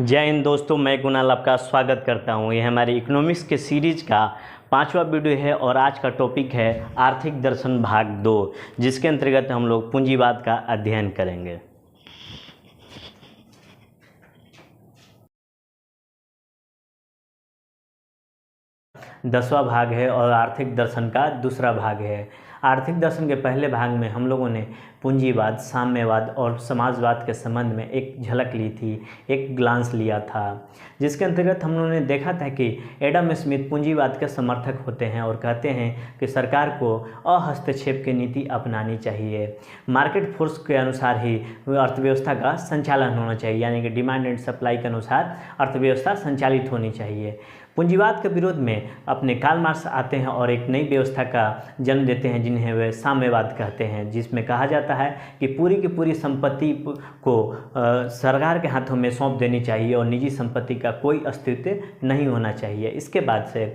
जय हिंद दोस्तों, मैं कुणाल आपका स्वागत करता हूं। यह हमारी इकोनॉमिक्स के सीरीज का 5वां वीडियो है और आज का टॉपिक है आर्थिक दर्शन भाग 2, जिसके अंतर्गत हम लोग पूंजीवाद का अध्ययन करेंगे। दसवां भाग है और आर्थिक दर्शन का दूसरा भाग है। आर्थिक दर्शन के पहले भाग में हम लोगों ने पूंजीवाद, साम्यवाद और समाजवाद के संबंध में एक झलक ली थी, एक ग्लांस लिया था, जिसके अंतर्गत हम लोगों ने देखा था कि एडम स्मिथ पूंजीवाद के समर्थक होते हैं और कहते हैं कि सरकार को अहस्तक्षेप की नीति अपनानी चाहिए। मार्केट फोर्स के अनुसार ही अर्थव्यवस्था का संचालन होना चाहिए, यानी कि डिमांड एंड सप्लाई के अनुसार अर्थव्यवस्था संचालित होनी चाहिए। पूंजीवाद के विरोध में अपने कार्ल मार्क्स आते हैं और एक नई व्यवस्था का जन्म देते हैं, जिन्हें वे साम्यवाद कहते हैं, जिसमें कहा जाता है कि पूरी की पूरी संपत्ति को सरकार के हाथों में सौंप देनी चाहिए और निजी संपत्ति का कोई अस्तित्व नहीं होना चाहिए। इसके बाद से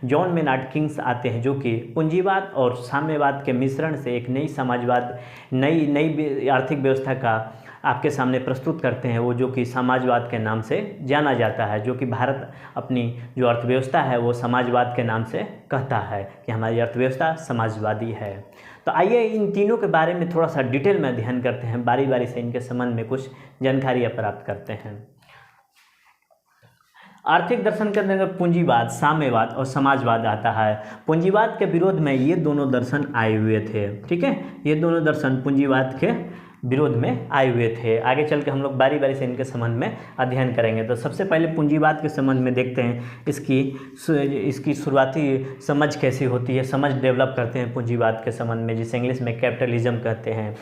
जॉन मेनार्ड किंग्स आते हैं, जो कि पूंजीवाद और साम्यवाद के मिश्रण से एक नई समाजवाद, नई आर्थिक व्यवस्था का आपके सामने प्रस्तुत करते हैं, वो जो कि समाजवाद के नाम से जाना जाता है, जो कि भारत अपनी जो अर्थव्यवस्था है वो समाजवाद के नाम से कहता है कि हमारी अर्थव्यवस्था समाजवादी है। तो आइए इन तीनों के बारे में थोड़ा सा डिटेल में अध्ययन करते हैं, बारी बारी से इनके संबंध में कुछ जानकारियाँ प्राप्त करते हैं। आर्थिक दर्शन के अंदर पूंजीवाद, साम्यवाद और समाजवाद आता है। पूंजीवाद के विरोध में ये दोनों दर्शन आए हुए थे, ठीक है, ये दोनों दर्शन पूंजीवाद के विरोध में आए हुए थे। आगे चल के हम लोग बारी बारी से इनके संबंध में अध्ययन करेंगे। तो सबसे पहले पूंजीवाद के संबंध में देखते हैं इसकी शुरुआती समझ कैसी होती है, समझ डेवलप करते हैं पूंजीवाद के संबंध में, जिसे इंग्लिश में कैपिटलिज्म कहते हैं।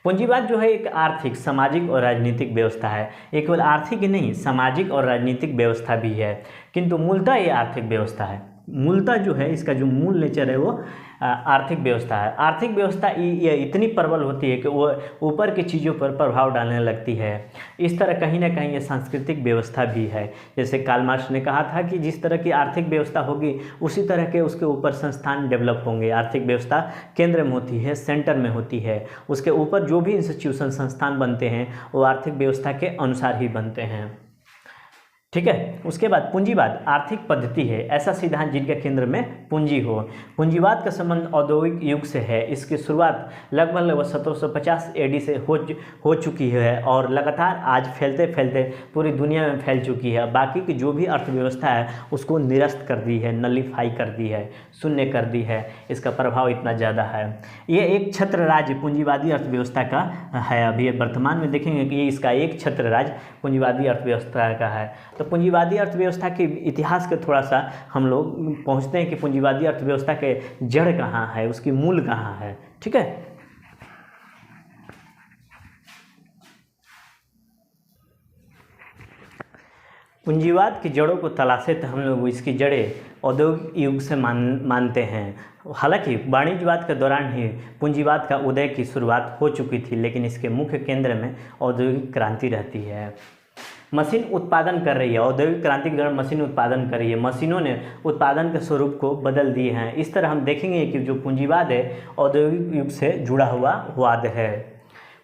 पूंजीवाद जो है एक आर्थिक, सामाजिक और राजनीतिक व्यवस्था है। ये केवल आर्थिक ही नहीं, सामाजिक और राजनीतिक व्यवस्था भी है, किंतु मूलतः ये आर्थिक व्यवस्था है। मूलतः जो है इसका जो मूल नेचर है वो आर्थिक व्यवस्था है। आर्थिक व्यवस्था ये इतनी प्रबल होती है कि वो ऊपर की चीज़ों पर प्रभाव डालने लगती है। इस तरह कहीं ना कहीं ये सांस्कृतिक व्यवस्था भी है। जैसे कार्ल मार्क्स ने कहा था कि जिस तरह की आर्थिक व्यवस्था होगी उसी तरह के उसके ऊपर संस्थान डेवलप होंगे। आर्थिक व्यवस्था केंद्र में होती है, सेंटर में होती है, उसके ऊपर जो भी इंस्टीट्यूशन, संस्थान बनते हैं वो आर्थिक व्यवस्था के अनुसार ही बनते हैं, ठीक है। उसके बाद पूंजीवाद आर्थिक पद्धति है, ऐसा सिद्धांत जिनके केंद्र में पूंजी हो। पूंजीवाद का संबंध औद्योगिक युग से है। इसकी शुरुआत लगभग 1750 एडी से हो चुकी है और लगातार आज फैलते फैलते पूरी दुनिया में फैल चुकी है। बाकी की जो भी अर्थव्यवस्था है उसको निरस्त कर दी है, नलीफाई कर दी है, शून्य कर दी है। इसका प्रभाव इतना ज़्यादा है। ये एक छत्र राज्य पूंजीवादी अर्थव्यवस्था का है। अभी वर्तमान में देखेंगे कि इसका एक छत्र राज्य पूंजीवादी अर्थव्यवस्था का है। तो पूंजीवादी अर्थव्यवस्था के इतिहास के थोड़ा सा हम लोग पहुंचते हैं कि पूंजीवादी अर्थव्यवस्था के जड़ कहाँ है, उसकी मूल कहाँ है, ठीक है। पूंजीवाद की जड़ों को तलाशे तो हम लोग इसकी जड़ें औद्योगिक युग से मानते हैं। हालांकि वाणिज्यवाद के दौरान ही पूंजीवाद का उदय की शुरुआत हो चुकी थी, लेकिन इसके मुख्य केंद्र में औद्योगिक क्रांति रहती है। मशीन उत्पादन कर रही है, औद्योगिक क्रांति के दौरान मशीन उत्पादन कर रही है, मशीनों ने उत्पादन के स्वरूप को बदल दिए हैं। इस तरह हम देखेंगे कि जो पूंजीवाद है औद्योगिक युग से जुड़ा हुआ वाद है।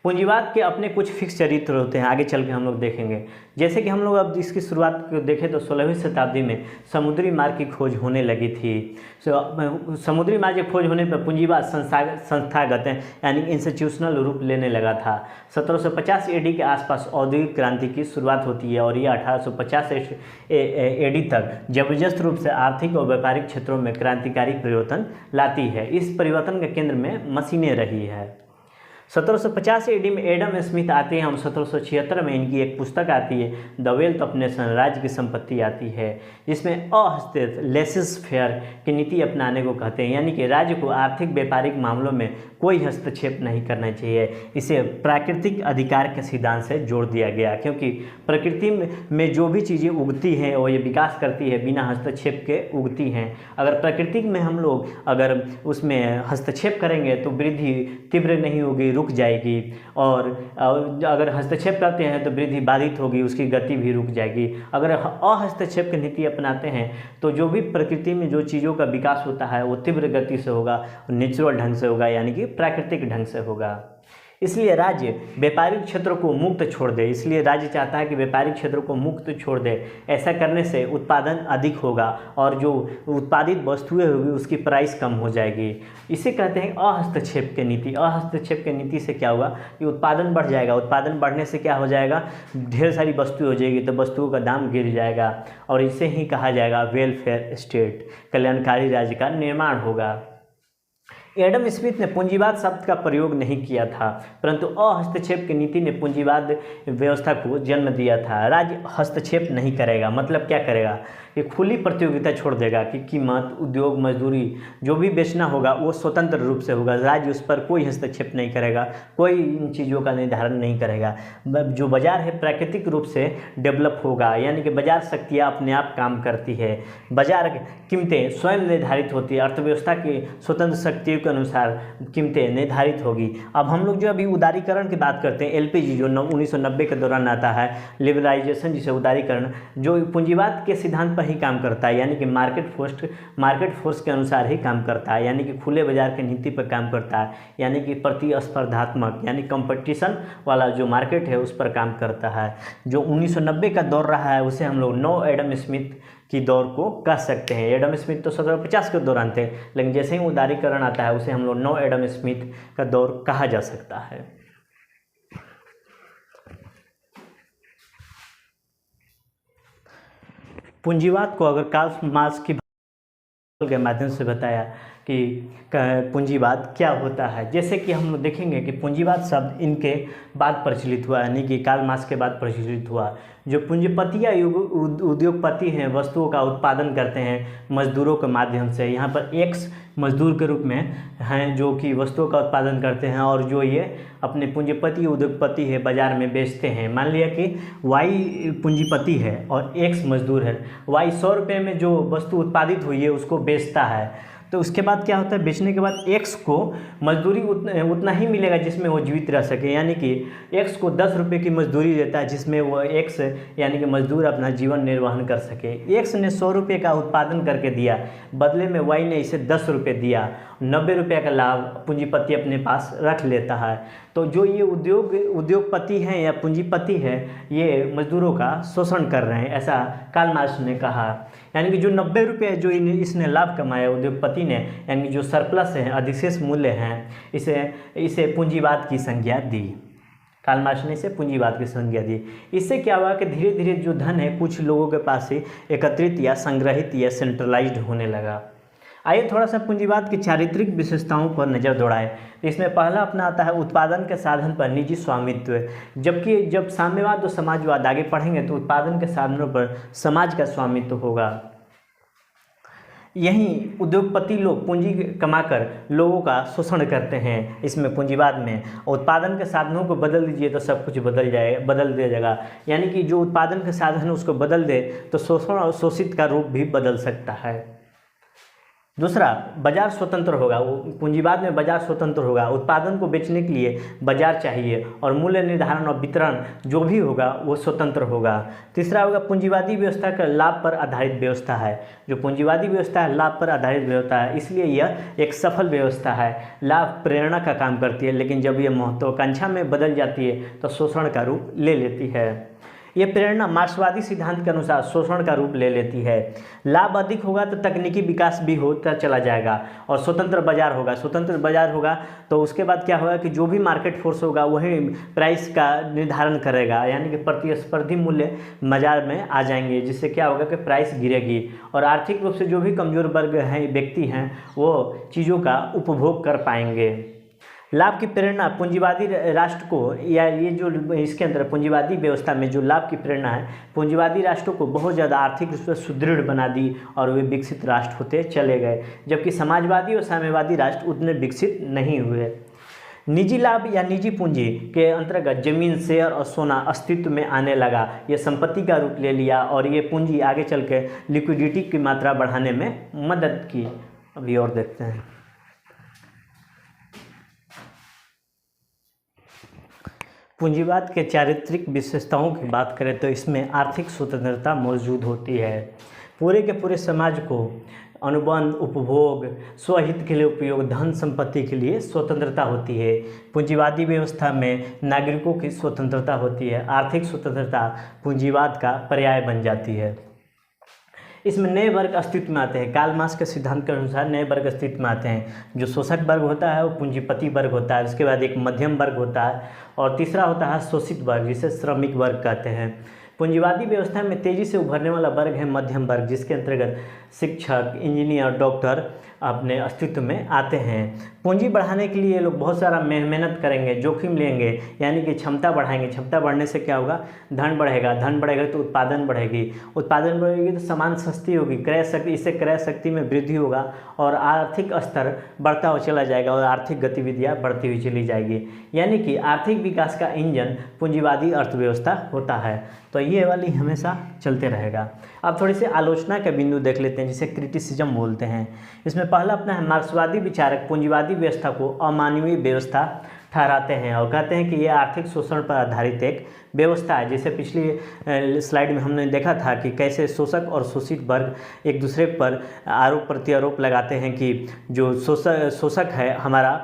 पूंजीवाद के अपने कुछ फिक्स चरित्र होते हैं, आगे चल के हम लोग देखेंगे। जैसे कि हम लोग अब इसकी शुरुआत को देखें तो 16वीं शताब्दी में समुद्री मार्ग की खोज होने लगी थी। समुद्री मार्ग की खोज होने पर पूंजीवाद संस्थागत यानी इंस्टीट्यूशनल रूप लेने लगा था। 1750 एडी के आसपास औद्योगिक क्रांति की शुरुआत होती है और ये 1850 एडी तक जबरदस्त रूप से आर्थिक और व्यापारिक क्षेत्रों में क्रांतिकारी परिवर्तन लाती है। इस परिवर्तन के केंद्र में मशीनें रही है। 1750 एडी में एडम स्मिथ आते हैं और 1776 में इनकी एक पुस्तक आती है, द वेल्थ ऑफ नेशन, राज्य की संपत्ति आती है, जिसमें अहस्तक्षेप, लेसेस फेयर की नीति अपनाने को कहते हैं, यानी कि राज्य को आर्थिक व्यापारिक मामलों में कोई हस्तक्षेप नहीं करना चाहिए। इसे प्राकृतिक अधिकार के सिद्धांत से जोड़ दिया गया, क्योंकि प्रकृति में जो भी चीज़ें उगती हैं वो ये विकास करती है, बिना हस्तक्षेप के उगती हैं। अगर प्रकृति में हम लोग अगर उसमें हस्तक्षेप करेंगे तो वृद्धि तीव्र नहीं होगी, रुक जाएगी, और अगर हस्तक्षेप करते हैं तो वृद्धि बाधित होगी, उसकी गति भी रुक जाएगी। अगर अहस्तक्षेप की नीति अपनाते हैं तो जो भी प्रकृति में जो चीज़ों का विकास होता है वो तीव्र गति से होगा, नेचुरल ढंग से होगा, यानी कि प्राकृतिक ढंग से होगा। इसलिए राज्य व्यापारिक क्षेत्रों को मुक्त छोड़ दे, इसलिए राज्य चाहता है कि व्यापारिक क्षेत्रों को मुक्त छोड़ दे। ऐसा करने से उत्पादन अधिक होगा और जो उत्पादित वस्तुएं होगी उसकी प्राइस कम हो जाएगी। इसे कहते हैं अहस्तक्षेप की नीति। अहस्तक्षेप की नीति से क्या होगा कि उत्पादन बढ़ जाएगा, उत्पादन बढ़ने से क्या हो जाएगा, ढेर सारी वस्तुएं हो जाएगी तो वस्तुओं का दाम गिर जाएगा और इसे ही कहा जाएगा वेलफेयर स्टेट, कल्याणकारी राज्य का निर्माण होगा। एडम स्मिथ ने पूंजीवाद शब्द का प्रयोग नहीं किया था, परंतु अहस्तक्षेप की नीति ने पूंजीवाद व्यवस्था को जन्म दिया था। राज्य हस्तक्षेप नहीं करेगा, मतलब क्या करेगा कि खुली प्रतियोगिता छोड़ देगा कि कीमत, उद्योग, मजदूरी जो भी बेचना होगा वो स्वतंत्र रूप से होगा। राज्य उस पर कोई हस्तक्षेप नहीं करेगा, कोई इन चीज़ों का निर्धारण नहीं करेगा। जो बाजार है प्राकृतिक रूप से डेवलप होगा, यानी कि बाजार शक्तियाँ अपने आप काम करती है, बाजार कीमतें स्वयं निर्धारित होती है, अर्थव्यवस्था की स्वतंत्र शक्तियों के अनुसार कीमतें निर्धारित होगी। अब हम लोग जो अभी उदारीकरण की बात करते हैं, एलपीजी जो 1990 के दौरान आता है, लिबरलाइजेशन जिसे उदारीकरण, जो पूंजीवाद के सिद्धांत पर ही काम करता है, यानी कि मार्केट फोर्स के अनुसार ही काम करता है, यानी कि खुले बाजार की नीति पर काम करता है, यानी कि प्रतिस्पर्धात्मक यानी कंपटीशन वाला जो मार्केट है उस पर काम करता है। जो 1990 का दौर रहा है उसे हम लोग नो एडम स्मिथ की दौर को कह सकते हैं। एडम स्मिथ तो 1750 के दौरान थे, लेकिन जैसे ही उदारीकरण आता है उसे हम लोग नो एडम स्मिथ का दौर कहा जा सकता है। पूंजीवाद को अगर कार्ल मार्क्स की के माध्यम से बताया कि पूंजीवाद क्या होता है, जैसे कि हम लोग देखेंगे कि पूंजीवाद शब्द इनके बाद प्रचलित हुआ, यानी कि कार्ल मार्क्स के बाद प्रचलित हुआ। जो पूंजीपति या उद्योगपति हैं वस्तुओं का उत्पादन करते हैं मजदूरों के माध्यम से। यहाँ पर एक्स मजदूर के रूप में हैं जो कि वस्तुओं का उत्पादन करते हैं और जो ये अपने पूंजीपति उद्योगपति है बाजार में बेचते हैं। मान लिया कि वाई पूंजीपति है और एक्स मजदूर है, वाई 100 रुपये में जो वस्तु उत्पादित हुई है उसको बेचता है, तो उसके बाद क्या होता है, बेचने के बाद एक्स को मजदूरी उतना ही मिलेगा जिसमें वो जीवित रह सके, यानी कि एक्स को 10 रुपये की मजदूरी देता है जिसमें वो एक्स यानी कि मजदूर अपना जीवन निर्वहन कर सके। एक्स ने 100 रुपये का उत्पादन करके दिया, बदले में वाई ने इसे 10 रुपये दिया, 90 रुपये का लाभ पूंजीपति अपने पास रख लेता है। तो जो ये उद्योगपति हैं या पूंजीपति है ये मजदूरों का शोषण कर रहे हैं, ऐसा कार्ल मार्क्स ने कहा। यानी कि जो 90 रुपये जो इसने लाभ कमाया उद्योगपति ने, यानी जो सरप्लस है, अधिशेष मूल्य हैं, इसे पूंजीवाद की संज्ञा दी। कार्ल मार्क्स ने इसे पूंजीवाद की संज्ञा दी। इससे क्या हुआ कि धीरे धीरे जो धन है कुछ लोगों के पास ही एकत्रित या संग्रहित या सेंट्रलाइज्ड होने लगा। आइए थोड़ा सा पूंजीवाद की चारित्रिक विशेषताओं पर नज़र दौड़ाएं। तो इसमें पहला अपना आता है उत्पादन के साधन पर निजी स्वामित्व, जबकि जब साम्यवाद और समाजवाद आगे पढ़ेंगे तो उत्पादन के साधनों पर समाज का स्वामित्व होगा। यहीं उद्योगपति लोग पूंजी कमाकर लोगों का शोषण करते हैं। इसमें पूंजीवाद में उत्पादन के साधनों को बदल दीजिए तो सब कुछ बदल दिया जाएगा, यानी कि जो उत्पादन के साधन है उसको बदल दे तो शोषण और शोषित का रूप भी बदल सकता है। दूसरा, बाजार स्वतंत्र होगा। पूंजीवाद में बाजार स्वतंत्र होगा, उत्पादन को बेचने के लिए बाजार चाहिए और मूल्य निर्धारण और वितरण जो भी होगा वो स्वतंत्र होगा। तीसरा होगा पूंजीवादी व्यवस्था का लाभ पर आधारित व्यवस्था है। जो पूंजीवादी व्यवस्था है लाभ पर आधारित व्यवस्था है, इसलिए यह एक सफल व्यवस्था है। लाभ प्रेरणा का काम करती है, लेकिन जब यह महत्वाकांक्षा में बदल जाती है तो शोषण का रूप ले लेती है। ये प्रेरणा मार्क्सवादी सिद्धांत के अनुसार शोषण का रूप ले लेती है। लाभ अधिक होगा तो तकनीकी विकास भी होता चला जाएगा और स्वतंत्र बाजार होगा। स्वतंत्र बाजार होगा तो उसके बाद क्या होगा कि जो भी मार्केट फोर्स होगा वही प्राइस का निर्धारण करेगा, यानी कि प्रतिस्पर्धी मूल्य बाजार में आ जाएंगे, जिससे क्या होगा कि प्राइस गिरेगी और आर्थिक रूप से जो भी कमजोर वर्ग हैं, व्यक्ति हैं, वो चीज़ों का उपभोग कर पाएंगे। लाभ की प्रेरणा पूंजीवादी राष्ट्र को, या ये जो इसके अंदर पूंजीवादी व्यवस्था में जो लाभ की प्रेरणा है पूंजीवादी राष्ट्रों को बहुत ज़्यादा आर्थिक रूप से सुदृढ़ बना दी और वे विकसित राष्ट्र होते चले गए, जबकि समाजवादी और साम्यवादी राष्ट्र उतने विकसित नहीं हुए। निजी लाभ या निजी पूंजी के अंतर्गत जमीन, शेयर और सोना अस्तित्व में आने लगा। ये संपत्ति का रूप ले लिया और ये पूंजी आगे चल के लिक्विडिटी की मात्रा बढ़ाने में मदद की। अभी और देखते हैं। पूंजीवाद के चारित्रिक विशेषताओं की बात करें तो इसमें आर्थिक स्वतंत्रता मौजूद होती है। पूरे के पूरे समाज को अनुबंध, उपभोग, स्वहित के लिए उपयोग, धन संपत्ति के लिए स्वतंत्रता होती है। पूंजीवादी व्यवस्था में नागरिकों की स्वतंत्रता होती है। आर्थिक स्वतंत्रता पूंजीवाद का पर्याय बन जाती है। इसमें नए वर्ग अस्तित्व में आते हैं। कार्ल मार्क्स के सिद्धांत के अनुसार नए वर्ग अस्तित्व में आते हैं। जो शोषक वर्ग होता है वो पूंजीपति वर्ग होता है, उसके बाद एक मध्यम वर्ग होता है और तीसरा होता है शोषित वर्ग, जिसे श्रमिक वर्ग कहते हैं। पूंजीवादी व्यवस्था में तेजी से उभरने वाला वर्ग है मध्यम वर्ग, जिसके अंतर्गत शिक्षक, इंजीनियर, डॉक्टर अपने अस्तित्व में आते हैं। पूंजी बढ़ाने के लिए ये लोग बहुत सारा मेहनत करेंगे, जोखिम लेंगे, यानी कि क्षमता बढ़ाएंगे। क्षमता बढ़ने से क्या होगा, धन बढ़ेगा, धन बढ़ेगा तो उत्पादन बढ़ेगी, उत्पादन बढ़ेगी तो सामान सस्ती होगी, क्रय शक्ति, इससे क्रय शक्ति में वृद्धि होगा और आर्थिक स्तर बढ़ता हुआ चला जाएगा और आर्थिक गतिविधियाँ बढ़ती हुई चली जाएगी। यानी कि आर्थिक विकास का इंजन पूंजीवादी अर्थव्यवस्था होता है। तो ये वाली हमेशा चलते रहेगा। अब थोड़ी सी आलोचना के बिंदु देख लेते हैं, जिसे क्रिटिसिज्म बोलते हैं। इसमें पहला अपना है, मार्क्सवादी विचारक पूंजीवादी व्यवस्था को अमानवीय व्यवस्था ठहराते हैं और कहते हैं कि यह आर्थिक शोषण पर आधारित एक व्यवस्था है। जैसे पिछली स्लाइड में हमने देखा था कि कैसे शोषक और शोषित वर्ग एक दूसरे पर आरोप प्रत्यारोप लगाते हैं कि जो शोषक है हमारा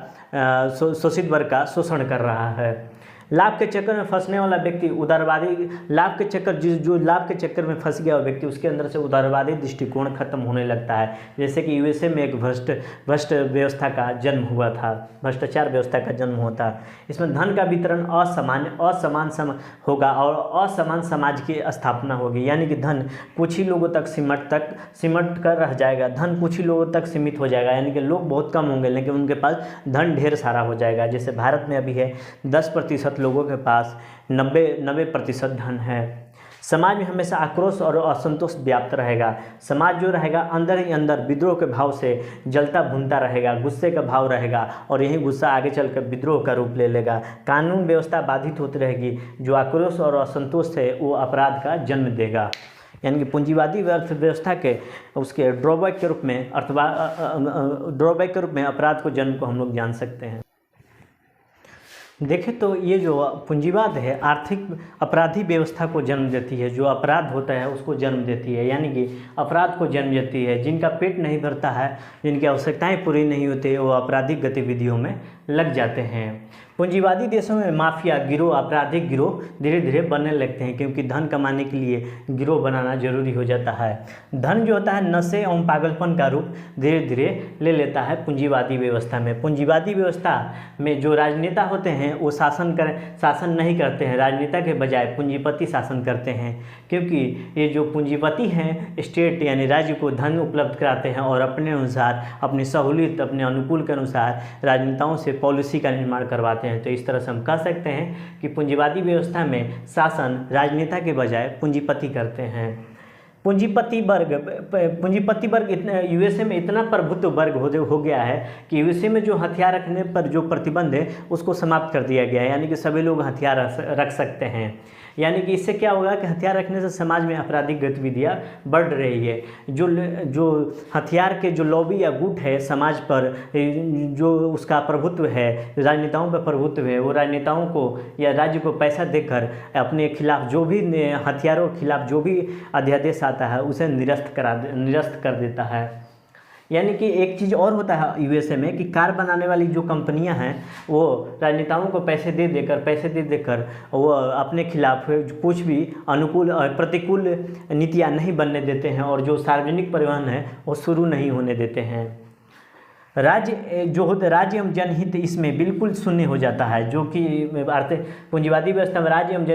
शोषित वर्ग का शोषण कर रहा है। लाभ के चक्कर में फंसने वाला व्यक्ति उदारवादी, लाभ के चक्कर जो लाभ के चक्कर में फंस गया व्यक्ति, उसके अंदर से उदारवादी दृष्टिकोण खत्म होने लगता है। जैसे कि यूएसए में एक भ्रष्ट व्यवस्था का जन्म हुआ था, भ्रष्टाचार व्यवस्था का जन्म हुआ था। इसमें धन का वितरण असमान होगा और असमान समाज की स्थापना होगी। यानी कि धन कुछ ही लोगों तक सिमट कर रह जाएगा, धन कुछ ही लोगों तक सीमित हो जाएगा। यानी कि लोग बहुत कम होंगे लेकिन उनके पास धन ढेर सारा हो जाएगा। जैसे भारत में अभी है 10% लोगों के पास 90% धन है। समाज में हमेशा आक्रोश और असंतोष व्याप्त रहेगा। समाज जो रहेगा अंदर ही अंदर विद्रोह के भाव से जलता भुनता रहेगा, गुस्से का भाव रहेगा और यही गुस्सा आगे चलकर विद्रोह का रूप ले लेगा। कानून व्यवस्था बाधित होती रहेगी। जो आक्रोश और असंतोष है वो अपराध का जन्म देगा। यानी कि पूंजीवादी अर्थव्यवस्था के उसके ड्रॉबैक के रूप में अपराध को जन्म को हम लोग जान सकते हैं। देखें तो ये जो पूंजीवाद है आर्थिक अपराधी व्यवस्था को जन्म देती है। जो अपराध होता है उसको जन्म देती है, यानी कि अपराध को जन्म देती है। जिनका पेट नहीं भरता है, जिनकी आवश्यकताएं पूरी नहीं होती, वो आपराधिक गतिविधियों में लग जाते हैं। पूंजीवादी देशों में माफिया गिरोह, आपराधिक गिरोह धीरे धीरे बनने लगते हैं, क्योंकि धन कमाने के लिए गिरोह बनाना जरूरी हो जाता है। धन जो होता है नशे एवं पागलपन का रूप धीरे धीरे ले लेता है पूंजीवादी व्यवस्था में। पूंजीवादी व्यवस्था में जो राजनेता होते हैं वो शासन नहीं करते हैं, राजनेता के बजाय पूंजीपति शासन करते हैं। क्योंकि ये जो पूंजीपति हैं स्टेट यानी राज्य को धन उपलब्ध कराते हैं और अपने अनुसार, अपनी सहूलियत, अपने अनुकूल के अनुसार राजनेताओं से पॉलिसी का निर्माण करवाते हैं। तो इस तरह से हम कह सकते हैं कि पूंजीवादी व्यवस्था में शासन राजनेता के बजाय पूंजीपति करते हैं। पूंजीपति वर्ग यूएसए में इतना प्रभुत्व वर्ग हो गया है कि यूएसए में जो हथियार रखने पर जो प्रतिबंध है उसको समाप्त कर दिया गया है। यानी कि सभी लोग हथियार रख सकते हैं। यानी कि इससे क्या होगा कि हथियार रखने से समाज में आपराधिक गतिविधियाँ बढ़ रही है। जो हथियार के जो लॉबी या गुट है समाज पर, जो उसका प्रभुत्व है, राजनेताओं पर प्रभुत्व है, वो राजनेताओं को या राज्य को पैसा देकर अपने खिलाफ जो भी हथियारों के खिलाफ जो भी अध्यादेश आता है उसे निरस्त कर देता है। यानी कि एक चीज़ और होता है यूएसए में कि कार बनाने वाली जो कंपनियां हैं वो राजनेताओं को पैसे दे देकर वो अपने खिलाफ कुछ भी अनुकूल और प्रतिकूल नीतियां नहीं बनने देते हैं और जो सार्वजनिक परिवहन है वो शुरू नहीं होने देते हैं। राज्य एवं जनहित इसमें बिल्कुल शून्य हो जाता है। जो कि पूंजीवादी व्यवस्था में राज्य एवं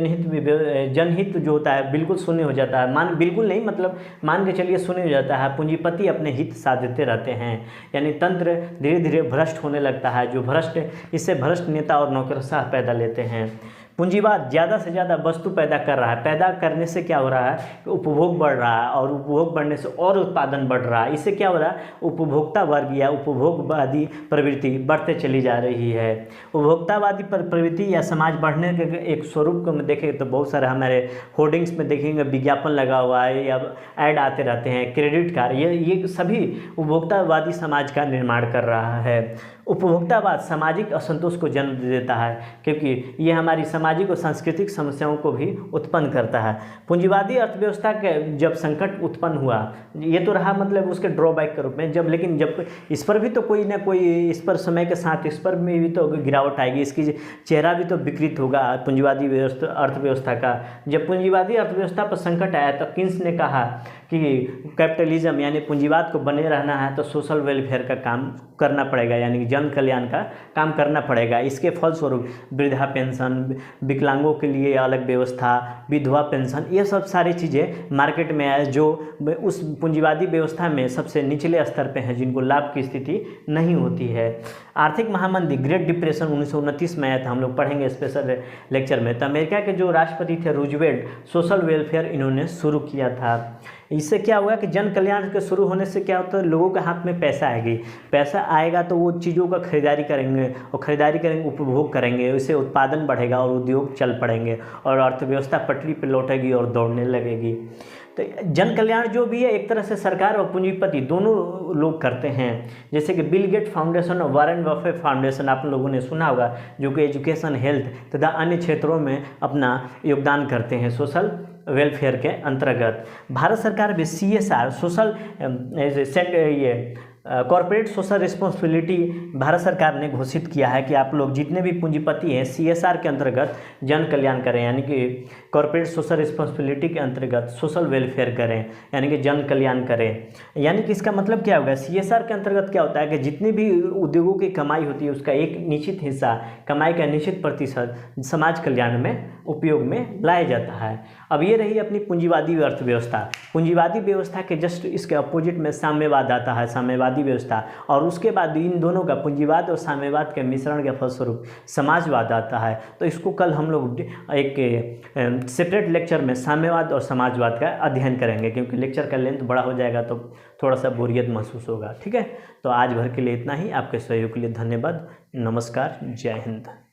जनहित जो होता है बिल्कुल शून्य हो जाता है। बिल्कुल नहीं, मतलब मान के चलिए शून्य हो जाता है। पूंजीपति अपने हित साधते रहते हैं। यानी तंत्र धीरे धीरे भ्रष्ट होने लगता है। इससे भ्रष्ट नेता और नौकरशाह पैदा लेते हैं। पूंजीवाद ज़्यादा से ज़्यादा वस्तु पैदा कर रहा है। पैदा करने से क्या हो रहा है कि उपभोग बढ़ रहा है और उपभोग बढ़ने से और उत्पादन बढ़ रहा है। इससे क्या हो रहा है, उपभोक्ता वर्ग या उपभोगवादी प्रवृत्ति बढ़ते चली जा रही है। उपभोक्तावादी प्रवृत्ति या समाज बढ़ने के एक स्वरूप को हम देखें तो बहुत सारे हमारे होर्डिंग्स में देखेंगे विज्ञापन लगा हुआ है या ऐड आते रहते हैं, क्रेडिट कार्ड, ये सभी उपभोक्तावादी समाज का निर्माण कर रहा है। उपभोक्तावाद सामाजिक असंतोष को जन्म दे देता है, क्योंकि ये हमारी सामाजिक और सांस्कृतिक समस्याओं को भी उत्पन्न करता है। पूंजीवादी अर्थव्यवस्था के जब संकट उत्पन्न हुआ, ये तो रहा मतलब उसके ड्रॉबैक के रूप में, लेकिन जब इस पर भी तो कोई ना कोई, इस पर समय के साथ इस पर भी तो गिरावट आएगी, इसकी चेहरा भी तो विकृत होगा पूंजीवादी अर्थव्यवस्था का। जब पूंजीवादी अर्थव्यवस्था पर संकट आया तो किन्स ने कहा कि कैपिटलिज्म यानी पूंजीवाद को बने रहना है तो सोशल वेलफेयर का काम करना पड़ेगा, यानी कि जन कल्याण का काम करना पड़ेगा। इसके फलस्वरूप वृद्धा पेंशन, विकलांगों के लिए अलग व्यवस्था, विधवा पेंशन, ये सब सारी चीज़ें मार्केट में आए जो उस पूंजीवादी व्यवस्था में सबसे निचले स्तर पे हैं, जिनको लाभ की स्थिति नहीं होती है। आर्थिक महामंदी ग्रेट डिप्रेशन 1929 में आया था, हम लोग पढ़ेंगे स्पेशल लेक्चर में। तो अमेरिका के जो राष्ट्रपति थे रूजवेल्ट, सोशल वेलफेयर इन्होंने शुरू किया था। इससे क्या हुआ कि जन कल्याण के शुरू होने से क्या होता है, लोगों के हाथ में पैसा आएगी, पैसा आएगा तो वो चीज़ों का खरीदारी करेंगे, और खरीदारी करेंगे उपभोग करेंगे, उससे उत्पादन बढ़ेगा और उद्योग चल पड़ेंगे और अर्थव्यवस्था पटरी पर लौटेगी और दौड़ने लगेगी। तो जन कल्याण जो भी है एक तरह से सरकार और पूंजीपति दोनों लोग करते हैं। जैसे कि बिल गेट फाउंडेशन और वॉरेन बफेट फाउंडेशन आप लोगों ने सुना होगा, जो कि एजुकेशन, हेल्थ तथा अन्य क्षेत्रों में अपना योगदान करते हैं सोशल वेलफेयर के अंतर्गत। भारत सरकार भी CSR social corporate social responsibility Bharat सरकार ने घोषित किया है कि आप लोग जितने भी पूंजीपति हैं CSR के अंतर्गत जन कल्याण करें, यानी कि कॉर्पोरेट सोशल रिस्पॉन्सिबिलिटी के अंतर्गत सोशल वेलफेयर करें, यानी कि जन कल्याण करें। यानी कि इसका मतलब क्या होगा, CSR के अंतर्गत क्या होता है कि जितनी भी उद्योगों की कमाई होती है उसका एक निश्चित हिस्सा, कमाई का निश्चित प्रतिशत समाज कल्याण में उपयोग में लाया जाता है। अब ये रही अपनी पूंजीवादी अर्थव्यवस्था। पूंजीवादी व्यवस्था के जस्ट इसके अपोजिट में साम्यवाद आता है, साम्यवादी व्यवस्था, और उसके बाद इन दोनों का पूंजीवाद और साम्यवाद के मिश्रण के फलस्वरूप समाजवाद आता है। तो इसको कल हम लोग एक सेपरेट लेक्चर में साम्यवाद और समाजवाद का अध्ययन करेंगे, क्योंकि लेक्चर का लेंथ बड़ा हो जाएगा तो थोड़ा सा बोरियत महसूस होगा। ठीक है, तो आज भर के लिए इतना ही। आपके सहयोग के लिए धन्यवाद। नमस्कार, जय हिंद।